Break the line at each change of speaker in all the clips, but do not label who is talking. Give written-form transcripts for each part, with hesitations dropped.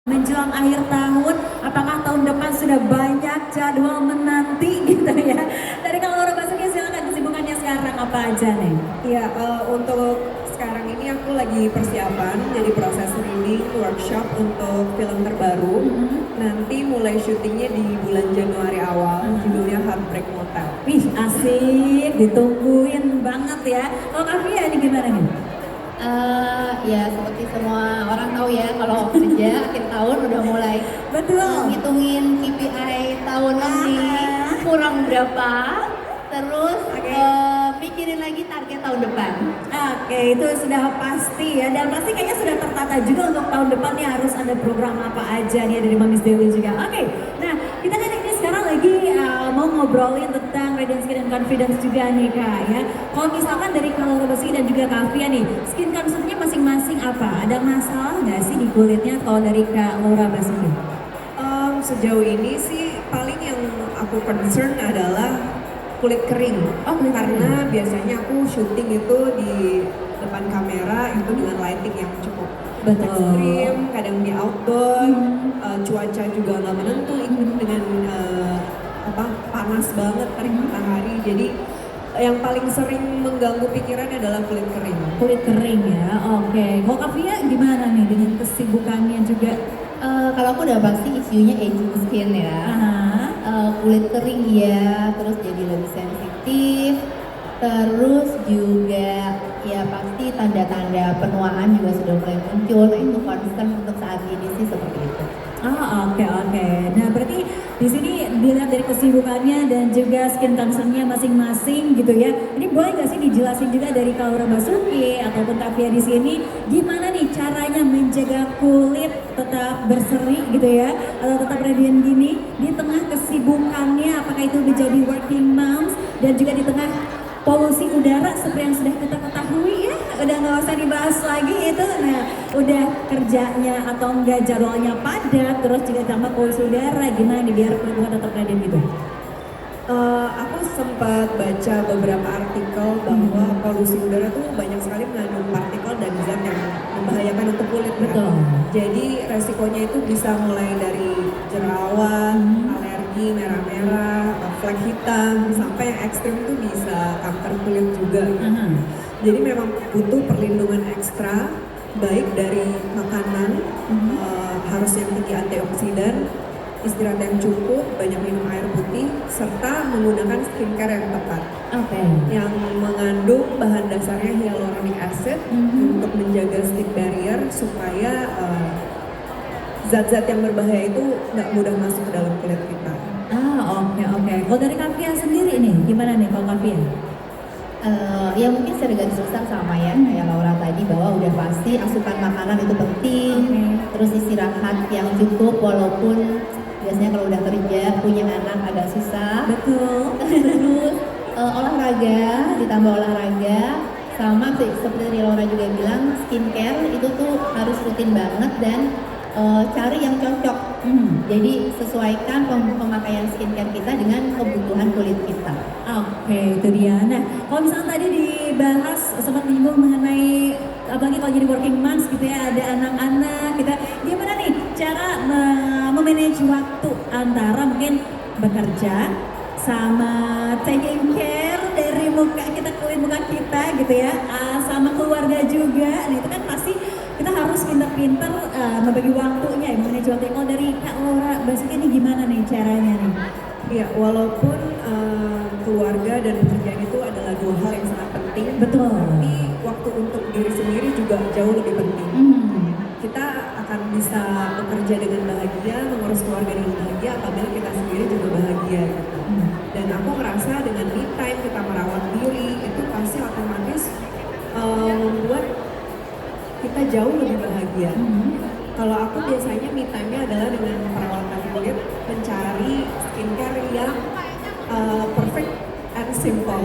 Menjelang akhir tahun, apakah tahun depan sudah banyak jadwal menanti gitu ya? Dari kalau Laura Basuki silakan kesibukannya sekarang apa aja nih?
Iya, untuk sekarang ini aku lagi persiapan jadi proses reading workshop untuk film terbaru. Nanti mulai syutingnya di bulan Januari awal, judulnya Heartbreak Motel.
Wih asik, ditungguin banget ya. Kalau Kavia ini gimana nih?
Ya seperti semua orang tahu ya, kalau kerja akhir tahun udah mulai
Betul.
ngitungin KPI tahun ini kurang berapa, terus mikirin lagi target tahun depan.
Oke, itu sudah pasti ya, dan pasti kayaknya sudah tertata juga untuk tahun depannya harus ada program apa aja nih dari Mamis Dewi juga. Oke, nah kita kan ini sekarang lagi mau ngobrolin tentang Radiant Skin and Confidence juga nih Kak ya. Kalau misalkan dari Laura Basuki dan juga Kavia nih, skin concernnya masing-masing apa? Ada masalah nggak sih di kulitnya kalau dari Kak Laura Basuki?
Sejauh ini sih paling yang aku concern adalah kulit kering. Karena biasanya aku syuting itu di depan kamera itu dengan lighting yang cukup ekstrim, kadang di outdoor, cuaca juga nggak menentu, iklim dengan panas banget terik matahari. Jadi yang paling sering mengganggu pikiran adalah kulit kering.
Kulit kering ya, oke. Kalau Kavia gimana nih dengan kesibukannya juga?
Kalau aku udah pasti isunya aging skin ya. Kulit kering ya, terus jadi lebih sensitif, terus juga ya pasti tanda-tanda penuaan juga sudah mulai muncul. Nah itu concern untuk saat ini sih seperti itu.
Oke. Nah berarti di sini dilihat dari kesibukannya dan juga skin concernnya masing-masing gitu ya. Ini boleh nggak sih dijelasin juga dari Laura Basuki ataupun Kavia di sini gimana nih caranya menjaga kulit tetap berseri gitu ya, atau tetap radiant gini di tengah kesibukannya, apakah itu menjadi working moms dan juga di tengah polusi udara seperti yang sudah kita ketahui ya, udah nggak usah dibahas lagi itu. Nah udah kerjanya atau enggak jadwalnya padat, terus juga tambah polusi udara, gimana nih biar kulit tetap radiant gitu?
Aku sempat baca beberapa artikel bahwa polusi udara tuh banyak sekali mengandung partikel dan zat yang membahayakan untuk kulit.
Betul.
Jadi resikonya itu bisa mulai dari jerawat, alergi, merah-merah, flek hitam, sampai yang ekstrim itu bisa kanker kulit juga. Jadi memang butuh perlindungan ekstra, baik dari makanan, harus yang tinggi antioksidan, istirahat yang cukup, banyak minum air putih, serta menggunakan skincare yang tepat. Yang mengandung bahan dasarnya hyaluronic acid untuk menjaga skin barrier supaya zat-zat yang berbahaya itu nggak mudah masuk ke dalam kulit kita.
Oke. Kalau dari Kavia sendiri nih, gimana nih kalau Kavia?
Ya mungkin secara garis besar sama ya kayak Laura tadi, bahwa udah pasti asupan makanan itu penting, terus istirahat yang cukup walaupun biasanya kalau udah kerja punya anak agak susah.
Betul.
Terus olahraga, ditambah olahraga, sama seperti Laura juga bilang, skincare itu tuh harus rutin banget dan cari yang cocok. Jadi sesuaikan pemakaian skincare kita dengan kebutuhan kulit kita.
Oke, itu dia. Nah, kalau misalnya tadi dibahas sempat menyinggung mengenai apalagi kalau jadi working moms gitu ya, ada anak-anak kita, gimana nih cara memanage waktu antara mungkin bekerja sama taking care dari muka kita, kulit muka kita gitu ya, sama keluarga juga. Nah itu kan pasti kita harus pintar-pintar membagi waktunya ya, memanage waktunya. Kalau dari Kak Laura Basuki ini gimana nih caranya nih?
Ya, walaupun keluarga dan pekerjaan itu adalah dua hal yang sangat penting.
Betul.
Tapi waktu untuk diri sendiri juga jauh lebih penting. Kita akan bisa bekerja dengan bahagia, mengurus keluarga dengan bahagia apabila kita sendiri juga bahagia gitu. Dan aku merasa dengan me time, kita merawat diri, itu pasti otomatis membuat kita jauh lebih bahagia. Kalau aku biasanya me time-nya adalah dengan perawatan kulit, mencari skincare yang perfect and simple.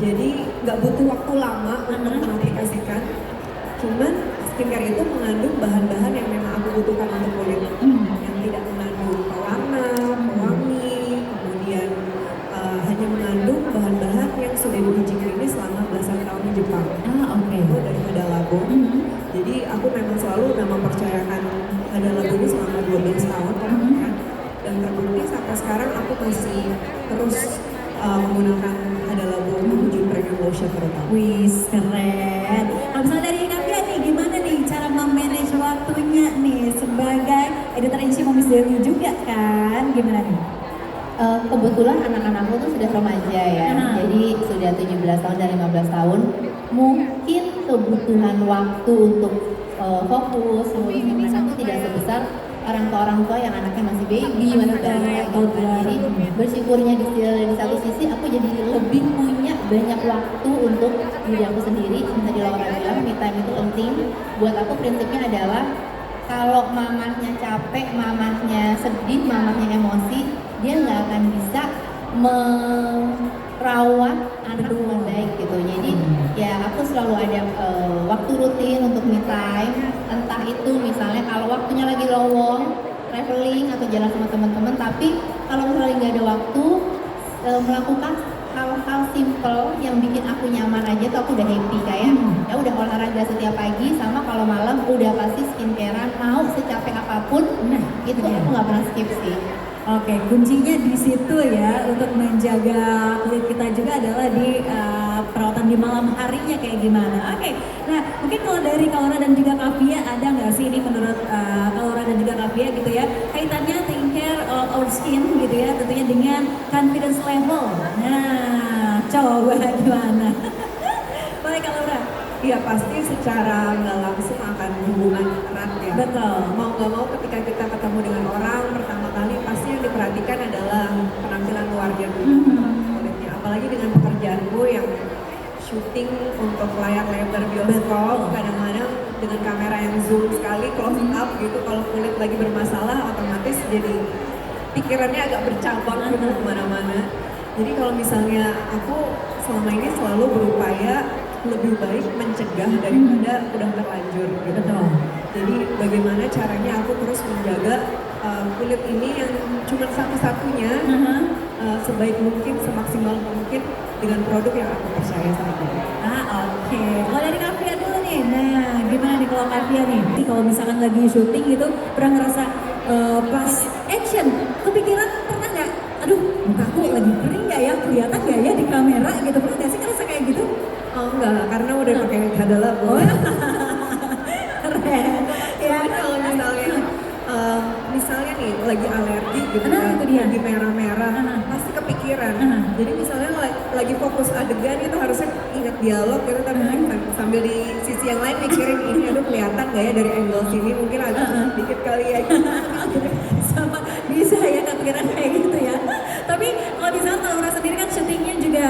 Jadi nggak butuh waktu lama untuk mengaplikasikan. Cuman skincare itu mengandung bahan-bahan yang memang aku butuhkan untuk kulit, yang tidak mengandung pewarna, pewangi, kemudian hanya mengandung bahan-bahan yang sudah diuji klinis selama belasan tahun di Jepang. Itu dari Hada Labo. Jadi aku memang selalu mempercayakan Hada Labo sampai sekarang aku masih terus menggunakan adalah Gucci Premium Lotion terutama.
Wis, keren. Kalau misalnya dari Kavia nih, gimana nih cara memanage waktunya nih sebagai editor in chief Momis Daily juga kan? Gimana nih?
Kebetulan anak-anakku tuh sudah remaja ya, jadi sudah 17 tahun dan 15 tahun. Mungkin kebutuhan waktu untuk fokus mengurus anak itu tidak sebesar orang tua yang anaknya masih baby, masih balita gitu. Jadi bersyukurnya di satu sisi aku jadi lebih punya banyak waktu untuk diri aku sendiri. Seperti Laura bilang, me time itu penting. Buat aku prinsipnya adalah kalau mamahnya capek, mamahnya sedih, mamahnya emosi, dia nggak akan bisa merawat anak dengan baik gitu. Jadi ya aku selalu ada waktu rutin untuk me time. Entah itu misalnya kalau waktunya lagi lowong, traveling atau jalan sama teman-teman. Tapi kalau misalnya nggak ada waktu, melakukan hal-hal simple yang bikin aku nyaman aja tuh aku udah happy. Kayak ya udah olahraga setiap pagi, sama kalau malam udah pasti skincarean, mau secapek apapun. Nah itu aku nggak pernah skip sih.
Oke, kuncinya di situ ya untuk menjaga kulit kita juga adalah di perawatan di malam harinya kayak gimana. Oke, nah mungkin kalau dari Laura dan juga Kavia ada nggak sih ini menurut Laura dan juga Kavia gitu ya kaitannya taking care of our skin gitu ya tentunya dengan confidence level. Nah, coba gimana? Baik Laura.
Iya pasti secara nggak langsung akan hubungan erat ya.
Betul.
Mau nggak mau ketika kita ketemu dengan orang pertama kali pasti yang diperhatikan adalah penampilan luarnya dulu, kulitnya. Apalagi dengan pekerjaanku yang syuting untuk layar lebar bioskop, kadang-kadang dengan kamera yang zoom sekali, close up gitu. Kalau kulit lagi bermasalah, otomatis jadi pikirannya agak bercabang gitu kemana-mana. Jadi kalau misalnya aku selama ini selalu berupaya lebih baik mencegah daripada udah terlanjur gitu. Jadi bagaimana caranya aku terus menjaga kulit ini yang cuma satu-satunya sebaik mungkin, semaksimal mungkin dengan produk yang aku percaya sama dia.
Oke. Kalau dari Kavia dulu nih, nah gimana nih kalau Kavia nih? Kalau misalkan lagi syuting gitu, pernah ngerasa pas action, kepikiran pernah nggak? Aduh, mukaku lagi kering nggak ya? Kelihatan nggak ya di kamera gitu? Pernah nggak sih ngerasa kayak gitu?
Oh enggak, karena udah pakai adalah
Keren. Ya,
kalau misalnya nih lagi alergi gitu
Nah, itu dia.
lagi merah-merah, pasti kepikiran. Jadi misalnya lagi fokus adegan itu harusnya ingat dialog gitu, tapi sambil di sisi yang lain mikirin ini aduh kelihatan nggak ya dari angle sini, mungkin agak dikit kali ya gitu.
sama bisa ya kepikiran kayak gitu ya. Tapi kalau misalnya Laura sendiri kan syutingnya juga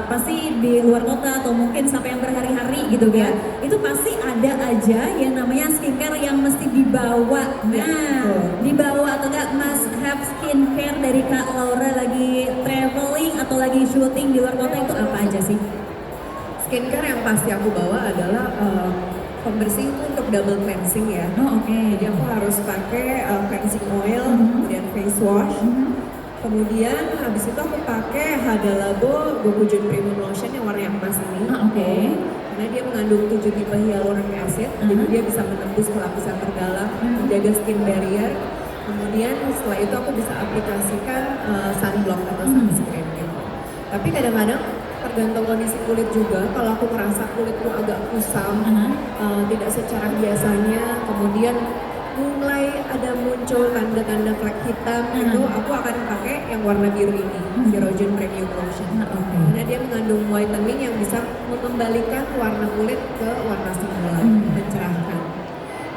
pasti di luar kota atau mungkin sampai yang berhari-hari gitu kan. Itu pasti ada aja yang namanya skincare yang mesti dibawa. Nah, dibawa atau enggak must have skincare dari Kak Laura lagi traveling atau lagi syuting di luar kota itu apa aja sih?
Skincare yang pasti aku bawa adalah pembersih untuk double cleansing ya. Jadi aku harus pakai cleansing oil, kemudian face wash. Kemudian habis itu aku pakai Hada Labo Gucci Premium Lotion yang warna emas ini. Karena dia mengandung 7 tipe hyaluronic acid, jadi dia bisa menembus ke lapisan terdalam, menjaga skin barrier. Kemudian setelah itu aku bisa aplikasikan sunblock atau sunscreen gitu. Tapi kadang-kadang tergantung kondisi kulit juga. Kalau aku merasa kulitku agak kusam, tidak secara biasanya, kemudian mulai ada muncul tanda-tanda flek hitam itu, aku akan pakai yang warna biru ini, Hydrogen Premium Lotion. Karena dia mengandung whitening yang bisa mengembalikan warna kulit ke warna semula, mencerahkan.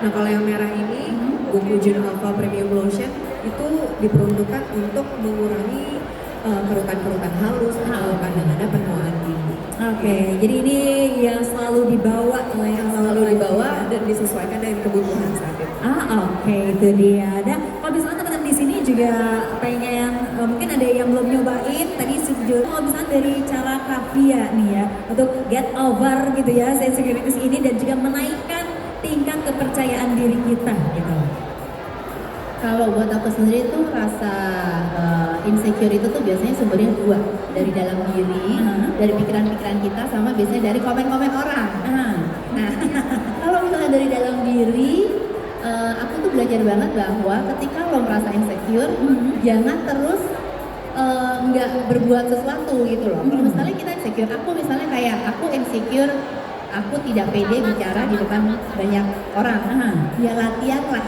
Nah kalau yang merah ini, Gucci Alpha Premium Lotion itu diperuntukkan untuk mengurangi kerutan-kerutan halus atau kadang-kadang penuaan tinggi.
Jadi ini yang selalu dibawa
dan disesuaikan dengan kebutuhan saat itu.
Itu dia. Dan kalau misalnya teman-teman di sini juga pengen mungkin ada yang belum nyobain tadi sejujurnya kalau misalnya dari cara Kavia nih ya untuk get over gitu ya sensitivitas ini dan juga menaikkan tingkat kepercayaan diri kita gitu.
Kalau buat aku sendiri tuh rasa insecure itu tuh biasanya sumbernya dua, dari dalam diri, dari pikiran-pikiran kita, sama biasanya dari komen-komen orang. Nah, kalau misalnya dari dalam diri, aku tuh belajar banget bahwa ketika lo merasa insecure, jangan terus nggak berbuat sesuatu gitu loh. Kalau misalnya kita insecure, aku misalnya kayak aku insecure, aku tidak pede bicara di depan banyak orang. Ya latihan lah,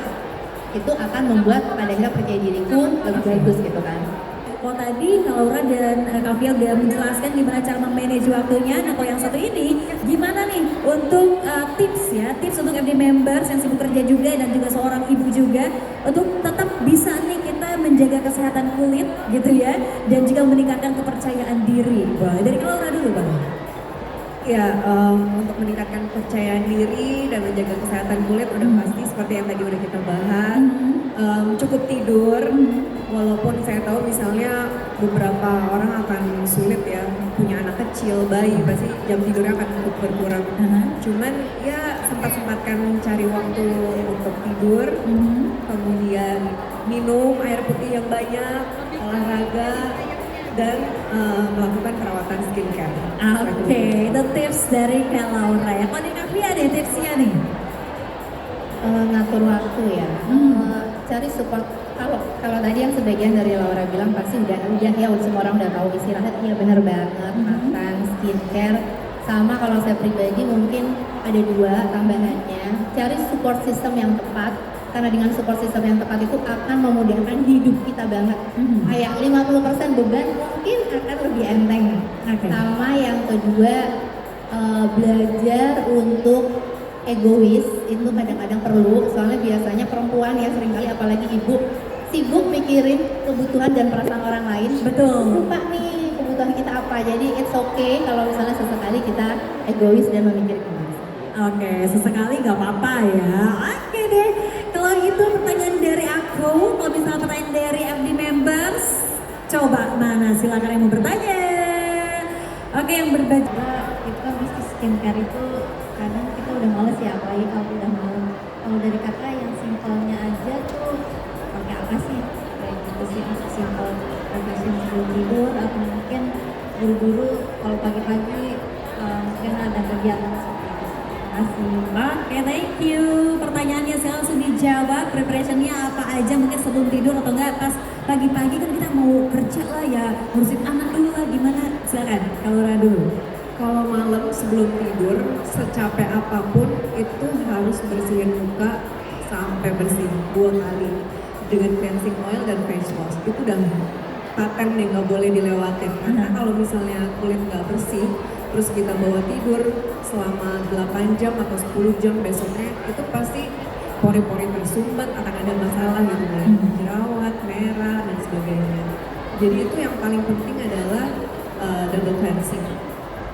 itu akan membuat pada akhirnya percaya diriku lebih bagus gitu kan.
Kalau tadi Laura dan Kak Fia udah menjelaskan gimana cara memanage waktunya. Nah kalau yang satu ini gimana nih untuk tips ya, tips untuk FD members yang sibuk kerja juga dan juga seorang ibu juga untuk tetap bisa nih kita menjaga kesehatan kulit gitu ya, dan juga meningkatkan kepercayaan diri. Boleh dari Kak Laura dulu Bang.
Ya, untuk meningkatkan kepercayaan diri dan menjaga kesehatan kulit udah pasti seperti yang tadi udah kita bahas. Cukup tidur, walaupun saya tahu misalnya beberapa orang akan sulit ya, punya anak kecil, bayi, pasti jam tidurnya akan cukup berkurang. Cuman ya sempat-sempatkan cari waktu untuk tidur, kemudian minum air putih yang banyak, olahraga, dan melakukan perawatan skincare.
Oke, itu tips dari Kak Laura ya. Kalau dari Kak Fia ada tipsnya nih?
Ngatur waktu ya. Cari support. Kalau tadi yang sebagian dari Laura bilang pasti udah ya semua orang udah tahu istirahat, iya benar banget, makan, skincare. Sama kalau saya pribadi mungkin ada 2 tambahannya, cari support system yang tepat, karena dengan support system yang tepat itu akan memudahkan hidup kita banget. Kayak 50% beban mungkin akan lebih enteng. Sama yang kedua, belajar untuk egois itu kadang-kadang perlu, soalnya biasanya perempuan ya seringkali apalagi ibu sibuk mikirin kebutuhan dan perasaan orang lain.
Betul.
Lupa nih kebutuhan kita apa. Jadi it's okay kalau misalnya sesekali kita egois dan memikirkan diri.
Oke, sesekali nggak apa-apa ya. Oke deh, kalau itu pertanyaan dari aku. Kalau misalnya pertanyaan dari FD members, coba mana silakan yang mau bertanya. Oke, yang berbaju.
Kita bisnis skincare itu kadang kita udah males ya, apalagi kalau udah malam. Kalau dari kakak yang simpelnya aja tuh pakai apa sih? Kayak gitu sih, untuk simpel refreshing sebelum tidur atau mungkin buru-buru kalau pagi-pagi mungkin ada kegiatan seperti itu. Terima kasih.
Oke, thank you. Pertanyaannya saya langsung dijawab. Preparationnya apa aja mungkin sebelum tidur atau enggak pas pagi-pagi kan kita mau kerja lah ya, ngurusin anak dulu lah, gimana? Silakan, kalau Laura dulu.
Kalau malam sebelum tidur, secapek apapun itu harus bersihin muka sampai bersih 2 kali dengan cleansing oil dan face wash. Itu udah paten nih, nggak boleh dilewatin. Karena kalau misalnya kulit nggak bersih, terus kita bawa tidur selama 8 jam atau 10 jam besoknya, itu pasti pori-pori tersumbat, akan ada masalah gitu, mulai jerawat, merah, dan sebagainya. Jadi itu yang paling penting adalah double cleansing.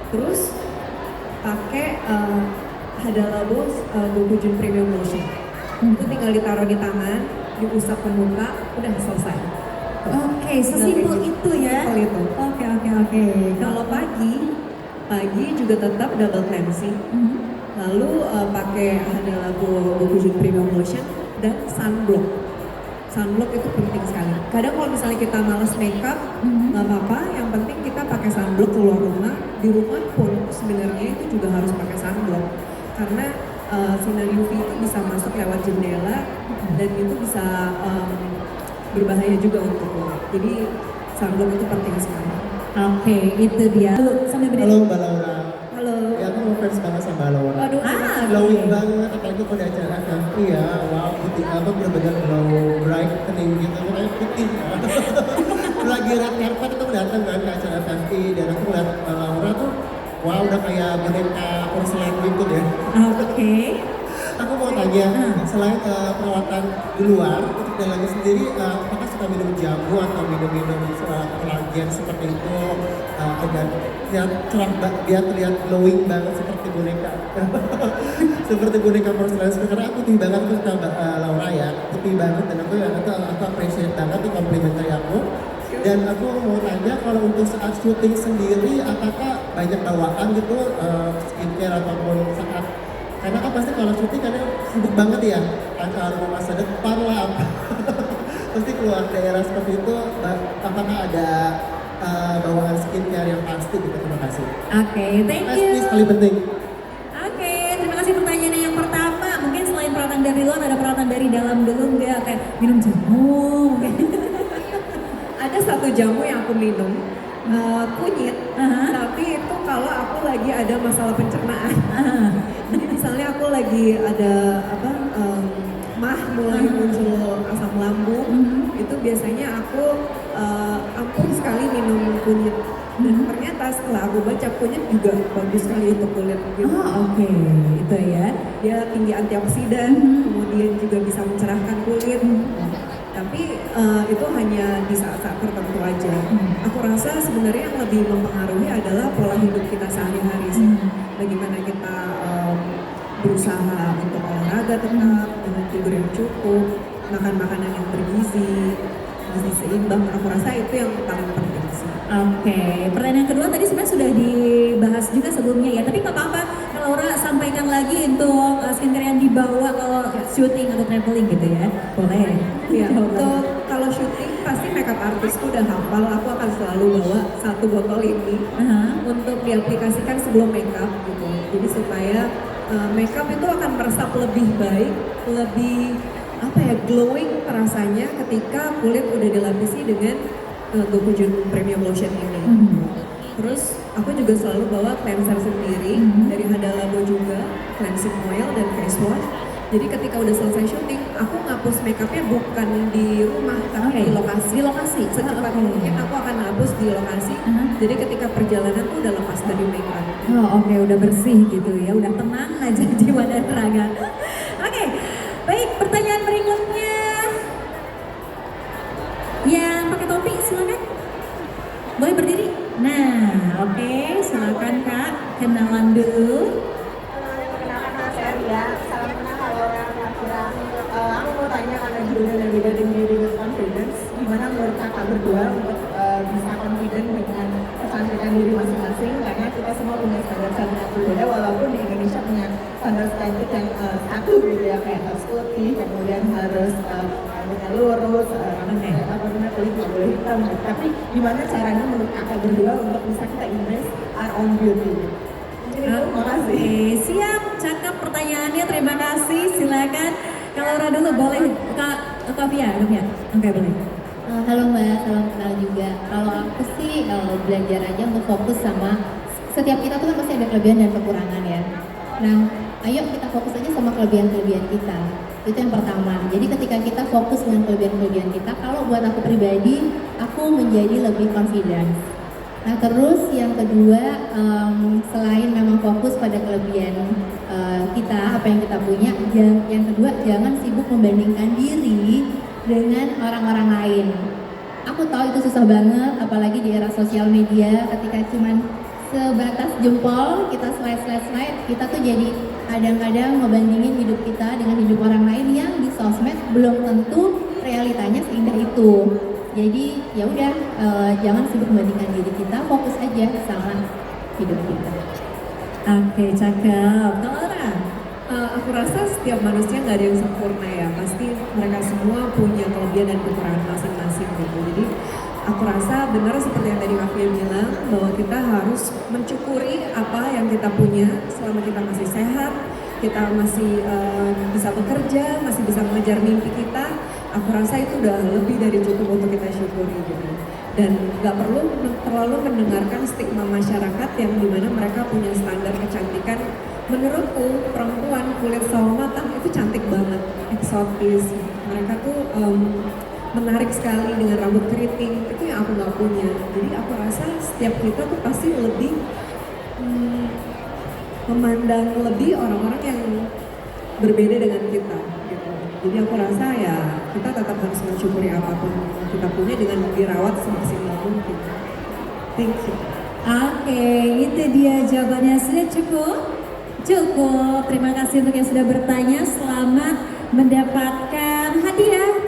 Terus pakai Hada Labo Gokujin Premium Lotion. Itu tinggal ditaruh di tangan, diusap ke muka, udah selesai.
Oke, sesimpel itu ya.
Sesimpel itu.
Oke.
Kalau pagi juga tetap double cleansing. Lalu pakai Hada Labo Gokujin Premium Lotion dan sunblock. Sunblock itu penting sekali. Kadang kalau misalnya kita males makeup, nggak apa-apa. Yang penting kita pakai sunblock keluar rumah. Di rumah pun sebenarnya itu juga harus pakai sunblock, karena sinar UV itu bisa masuk lewat jendela dan itu bisa berbahaya juga untuk kulit. Jadi sunblock itu penting sekali.
Oke, itu dia. Sambil berdiri.
Halo Mbak Laura.
Halo.
Ya aku ngefans banget sama Mbak Laura.
Aduh,
Glowing banget, apalagi kalau di acara Nanti ya. Wow, putih apa bener-bener glow brightening gitu, kayak putih. Lagi red carpet itu datang kan ke acara Nanti dan aku ngeliat Mbak Laura tuh, wow udah kayak boneka porselen gitu deh.
Oke.
Aku mau tanya, selain perawatan di luar, untuk dalamnya sendiri, apakah suka minum jamu atau minum-minum kolagen seperti itu agar biar terlihat glowing banget seperti boneka, seperti boneka porselen? Karena aku putih banget, aku suka Laura ya, putih banget dan aku appreciate banget tuh komplimen dari aku. Dan aku mau tanya kalau untuk saat syuting sendiri, apakah banyak bawaan gitu skincare ataupun saat, karena kan pasti kalau syuting kan sibuk banget ya, antara masa depan lah, pasti keluar daerah seperti itu, apakah ada bawaan skincare yang pasti gitu? Terima kasih.
Oke, thank you.
Please, paling penting.
Oke, terima kasih pertanyaannya yang pertama. Mungkin selain perawatan dari luar ada perawatan dari dalam dulu nggak kayak minum jamu?
Ada satu jamu yang aku minum, kunyit, tapi itu kalau aku lagi ada masalah pencernaan. Jadi misalnya aku lagi ada mah mulai muncul asam lambung, itu biasanya aku ampuh sekali minum kunyit. Dan ternyata setelah aku baca kunyit juga bagus sekali untuk kulit gitu.
Oke, itu ya.
Dia tinggi antioksidan, kemudian juga bisa mencerahkan kulit. Tapi itu hanya di saat-saat tertentu aja. Aku rasa sebenarnya yang lebih mempengaruhi adalah pola hidup kita sehari-hari sih. Bagaimana kita berusaha untuk olahraga tetap, dengan tidur yang cukup, makan makanan yang bergizi, gizi seimbang. Aku rasa itu yang paling penting sih.
Oke, pertanyaan kedua tadi sebenarnya sudah dibahas juga sebelumnya ya, tapi nggak apa-apa kalau Laura sampaikan lagi untuk skincare yang dibawa kalau syuting atau traveling gitu ya, boleh.
Iya,
Coba.
untuk kalau syuting pasti makeup artisku udah hafal, aku akan selalu bawa satu botol ini untuk diaplikasikan sebelum makeup gitu. Jadi supaya makeup itu akan meresap lebih baik, lebih glowing rasanya ketika kulit udah dilapisi dengan Gokujun Premium Lotion ini. Terus aku juga selalu bawa cleanser sendiri dari Hada Labo juga, cleansing oil dan face wash. Jadi ketika udah selesai syuting, aku ngapus makeupnya bukan di rumah tapi di lokasi.
Di lokasi.
Secepat mungkin aku akan ngapus di lokasi. Jadi ketika perjalanan tuh udah lepas dari makeup.
Oh oke, udah bersih gitu ya, udah tenang aja jiwa dan raga. Oke, baik, pertanyaan berikutnya. Yang pakai topi silakan. Boleh berdiri. Nah, oke, silakan Kak, kenalan dulu.
Perkenalkan saya Ria, salam kenal kalau orang Kira. Aku mau tanya karena judulnya Navigating Diri with Confidence, gimana menurut kakak berdua untuk bisa confident dengan kecantikan diri masing-masing, karena kita semua punya standar yang berbeda, walaupun di Indonesia punya standar cantik yang satu gitu ya, kayak harus putih, kemudian harus rambutnya lurus, kulit nggak boleh hitam, tapi gimana caranya menurut kakak berdua untuk bisa kita embrace our own beauty? Terima kasih.
Oke, siap, cakep pertanyaannya, terima kasih, silakan. Kalau Laura dulu boleh, Kak Fia. Oke, boleh.
Halo Mbak, salam kenal juga. Kalau aku sih belajar aja untuk fokus sama setiap kita tuh kan pasti ada kelebihan dan kekurangan ya. Nah, ayo kita fokus aja sama kelebihan-kelebihan kita. Itu yang pertama. Jadi ketika kita fokus dengan kelebihan-kelebihan kita, kalau buat aku pribadi, aku menjadi lebih confident. Nah terus yang kedua, selain memang fokus pada kelebihan kita, apa yang kita punya, yang kedua jangan sibuk membandingkan diri dengan orang-orang lain. Aku tahu itu susah banget, apalagi di era sosial media, ketika cuman sebatas jempol kita slide, kita tuh jadi kadang-kadang ngebandingin hidup kita dengan hidup orang lain yang di sosmed belum tentu realitanya seindah itu. Jadi ya udah, jangan sibuk membandingkan diri kita, fokus aja sama hidup kita.
Oke, cakep. Kalau Laura?
Aku rasa setiap manusia nggak ada yang sempurna ya, pasti mereka semua punya kelebihan dan kekurangan masing-masing gitu. Jadi aku rasa benar seperti yang tadi Mafia bilang, bahwa kita harus mencukuri apa yang kita punya selama kita masih sehat, kita masih bisa bekerja, masih bisa mengejar mimpi kita. Aku rasa itu udah lebih dari cukup untuk kita syukuri gitu. Dan nggak perlu terlalu mendengarkan stigma masyarakat yang dimana mereka punya standar kecantikan. Menurutku perempuan kulit sawo matang itu cantik banget, eksotis. Mereka tuh menarik sekali dengan rambut keriting, itu yang aku nggak punya. Jadi aku rasa setiap kita tuh pasti lebih memandang lebih orang-orang yang berbeda dengan kita gitu. Jadi aku rasa ya kita tetap harus mensyukuri apapun yang kita punya dengan dirawat semaksimal mungkin. Thank you.
Oke, itu dia jawabannya. Sudah cukup? Cukup. Terima kasih untuk yang sudah bertanya. Selamat mendapatkan hadiah.